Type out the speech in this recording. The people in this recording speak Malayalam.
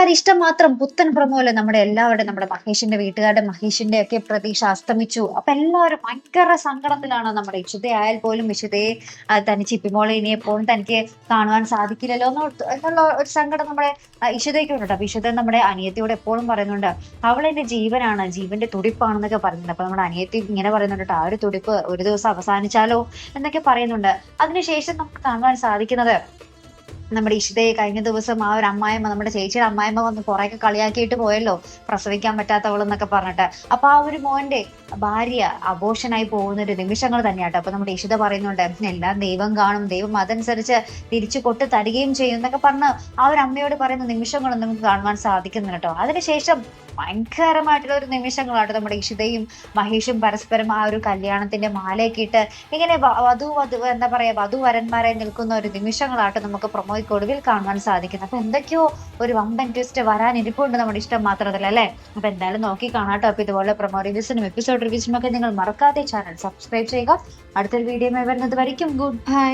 ഒരു ഇഷ്ടം മാത്രം പുത്തൻ പ്രമോല് നമ്മുടെ എല്ലാവരുടെയും നമ്മുടെ മഹേഷിന്റെ വീട്ടുകാരുടെ മഹേഷിന്റെ ഒക്കെ പ്രതീക്ഷ അസ്തമിച്ചു. അപ്പൊ എല്ലാവരും ഭയങ്കര സങ്കടത്തിലാണ്. നമ്മുടെ ഇഷിതയായാൽ പോലും ഇഷിതയെ തനിച്ച് ഇപ്പിമോളെ ഇനി എപ്പോഴും തനിക്ക് കാണുവാൻ സാധിക്കില്ലല്ലോ എന്നുള്ള ഒരു സങ്കടം നമ്മുടെ ഇഷിതയ്ക്ക് ഉണ്ട്. അപ്പൊ ഇഷിത നമ്മുടെ അനിയത്തിയോട് എപ്പോഴും പറയുന്നുണ്ട്, അവൾ എന്റെ ജീവനാണ്, ജീവന്റെ തുടിപ്പാണെന്നൊക്കെ പറയുന്നുണ്ട്. അപ്പൊ നമ്മുടെ അനിയത്തി ഇങ്ങനെ പറയുന്നുണ്ട്, ആ ഒരു തുടിപ്പ് ഒരു ദിവസം അവസാനിച്ചാലോ എന്നൊക്കെ പറയുന്നുണ്ട്. അതിനുശേഷം നമുക്ക് കാണുവാൻ സാധിക്കുന്നത് നമ്മുടെ ഇഷിതയെ കഴിഞ്ഞ ദിവസം ആ ഒരു അമ്മായിമ്മ, നമ്മുടെ ചേച്ചിയുടെ അമ്മായിമ്മ വന്ന് കുറെയൊക്കെ കളിയാക്കിയിട്ട് പോയല്ലോ, പ്രസവിക്കാൻ പറ്റാത്തവളെന്നൊക്കെ പറഞ്ഞിട്ട്. അപ്പൊ ആ ഒരു മോന്റെ ഭാര്യ അബോഷനായി പോകുന്ന ഒരു നിമിഷങ്ങൾ തന്നെയാട്ടോ. അപ്പൊ നമ്മുടെ ഇഷിത പറയുന്നുണ്ട്, എല്ലാം ദൈവം കാണും, ദൈവം അതനുസരിച്ച് തിരിച്ചു കൊട്ട് തരികയും ചെയ്യും എന്നൊക്കെ പറഞ്ഞ് ആ ഒരു അമ്മയോട് പറയുന്ന നിമിഷങ്ങളും നമുക്ക് കാണുവാൻ സാധിക്കുന്നു കേട്ടോ. അതിനുശേഷം ഭയങ്കരമായിട്ടുള്ള ഒരു നിമിഷങ്ങളാട്ടോ നമ്മുടെ ഇഷിതയും മഹേഷും പരസ്പരം ആ ഒരു കല്യാണത്തിന്റെ മാലയൊക്കെ ഇട്ട് ഇങ്ങനെ എന്താ പറയാ വധുവരന്മാരായി നിൽക്കുന്ന ഒരു നിമിഷങ്ങളാട്ടോ നമുക്ക് പ്രൊമോയ്ക്കൊടുവിൽ കാണുവാൻ സാധിക്കുന്നത്. അപ്പൊ എന്തൊക്കെയോ ഒരു വമ്പൻ ട്വിസ്റ്റ് വരാനിരിപ്പുണ്ട് നമ്മുടെ ഇഷ്ടം മാത്രമല്ല അല്ലെ. അപ്പൊ എന്തായാലും നോക്കി കാണാട്ടോ. അപ്പൊ ഇതുപോലെ പ്രൊമോ റിവ്യൂസിനും എപ്പിസോഡ് റിവ്യൂസിനും ഒക്കെ നിങ്ങൾ മറക്കാതെ ചാനൽ സബ്സ്ക്രൈബ് ചെയ്യുക. അടുത്തൊരു വീഡിയോ വരുന്നത് വരയ്ക്കും ഗുഡ് ബൈ.